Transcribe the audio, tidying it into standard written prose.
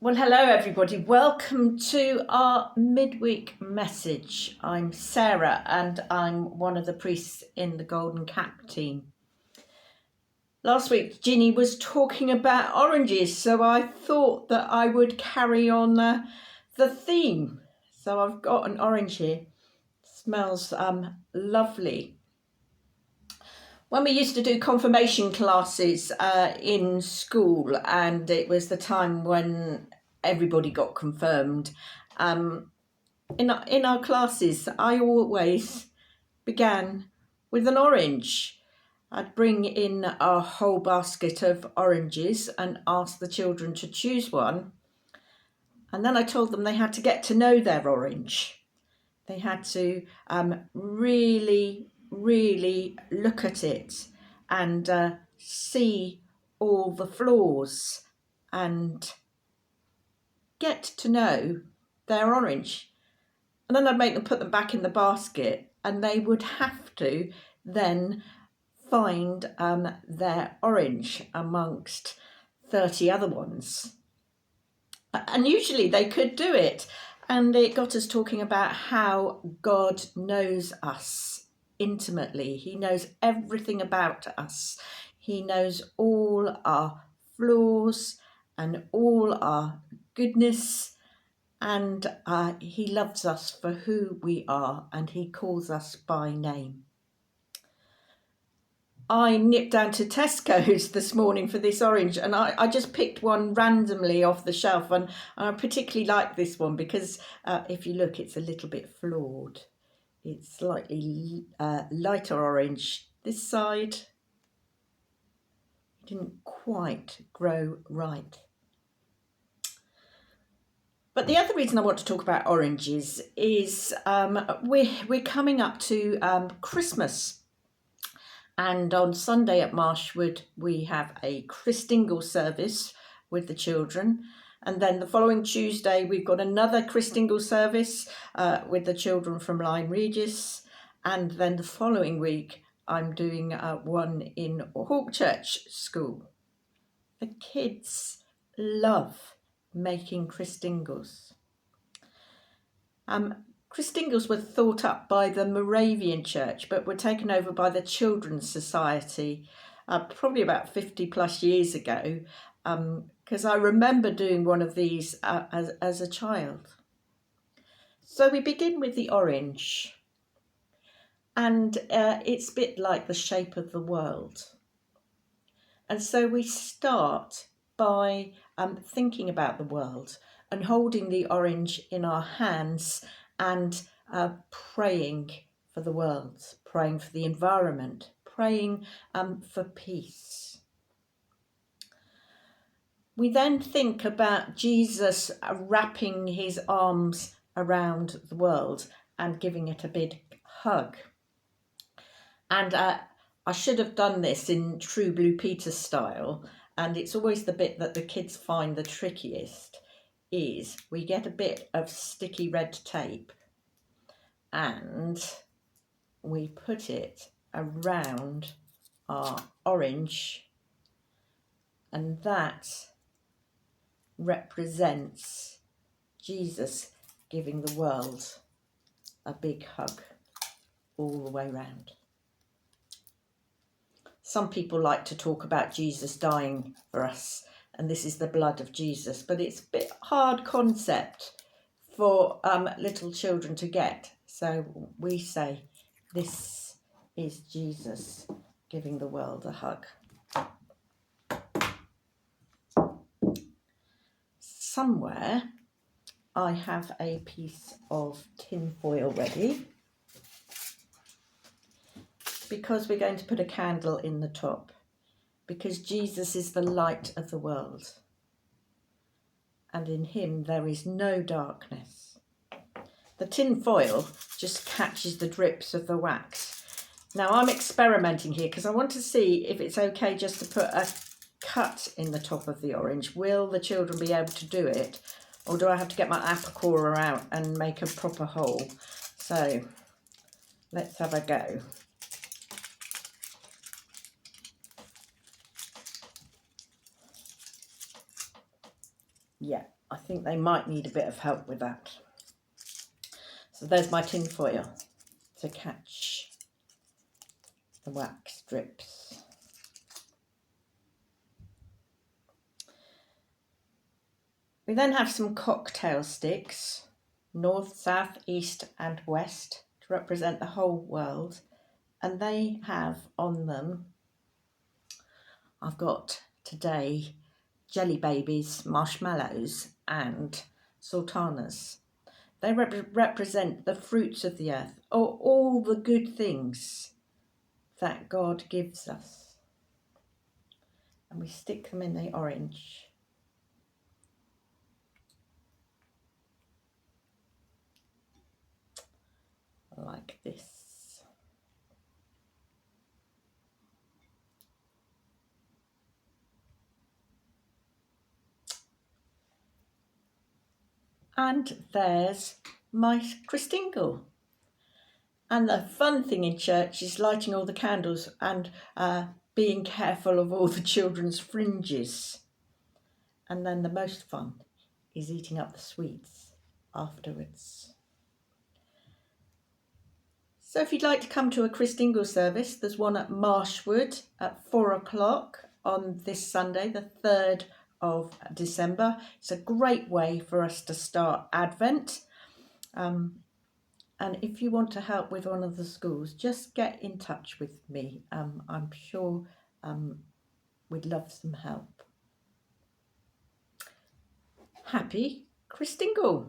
Well, hello everybody. Welcome to our midweek message. I'm Sarah and I'm one of the priests in the Golden Cap team. Last week, Ginny was talking about oranges, so I thought that I would carry on the theme. So I've got an orange here. It smells lovely. When we used to do confirmation classes in school, and it was the time when everybody got confirmed, in our classes, I always began with an orange. I'd bring in a whole basket of oranges and ask the children to choose one. And then I told them they had to get to know their orange. They had to really look at it and see all the flaws and get to know their orange. And then I'd make them put them back in the basket, and they would have to then find their orange amongst 30 other ones. And usually they could do it. And it got us talking about how God knows us intimately. He knows everything about us. He knows all our flaws and all our goodness. And he loves us for who we are, and he calls us by name. I nipped down to Tesco's this morning for this orange, and I just picked one randomly off the shelf, and I particularly like this one because if you look, it's a little bit flawed. It's slightly lighter orange. This side didn't quite grow right. But the other reason I want to talk about oranges is we're coming up to Christmas. And on Sunday at Marshwood, we have a Christingle service with the children. And then the following Tuesday, we've got another Christingle service with the children from Lyme Regis. And then the following week, I'm doing one in Hawkchurch School. The kids love making Christingles. Christingles were thought up by the Moravian Church, but were taken over by the Children's Society probably about 50 plus years ago, because I remember doing one of these as a child. So we begin with the orange, and it's a bit like the shape of the world. And so we start by thinking about the world and holding the orange in our hands and praying for the world, praying for the environment, praying for peace. We then think about Jesus wrapping his arms around the world and giving it a big hug. And I should have done this in true Blue Peter style, and it's always the bit that the kids find the trickiest, is we get a bit of sticky red tape and we put it around our orange, and that represents Jesus giving the world a big hug all the way round. Some people like to talk about Jesus dying for us, and this is the blood of Jesus, but it's a bit hard concept for little children to get. So we say, this is Jesus giving the world a hug. Somewhere I have a piece of tin foil ready, because we're going to put a candle in the top, because Jesus is the light of the world, and in him there is no darkness. The tin foil just catches the drips of the wax. Now I'm experimenting here because I want to see if it's okay just to put a cut in the top of the orange. Will the children be able to do it, or do I have to get my apicorer out and make a proper hole? So let's have a go. yeah, I think they might need a bit of help with that. So there's my tin foil to catch the wax strips. We then have some cocktail sticks, north, south, east and west, to represent the whole world. And they have on them, I've got today jelly babies, marshmallows and sultanas. They represent the fruits of the earth, or all the good things that God gives us. And we stick them in the orange. Like this. And there's my Christingle. And the fun thing in church is lighting all the candles and being careful of all the children's fringes. And then the most fun is eating up the sweets afterwards. So if you'd like to come to a Christingle service, there's one at Marshwood at 4 o'clock on this Sunday, the 3rd of December. It's a great way for us to start Advent. And if you want to help with one of the schools, just get in touch with me. I'm sure we'd love some help. Happy Christingle!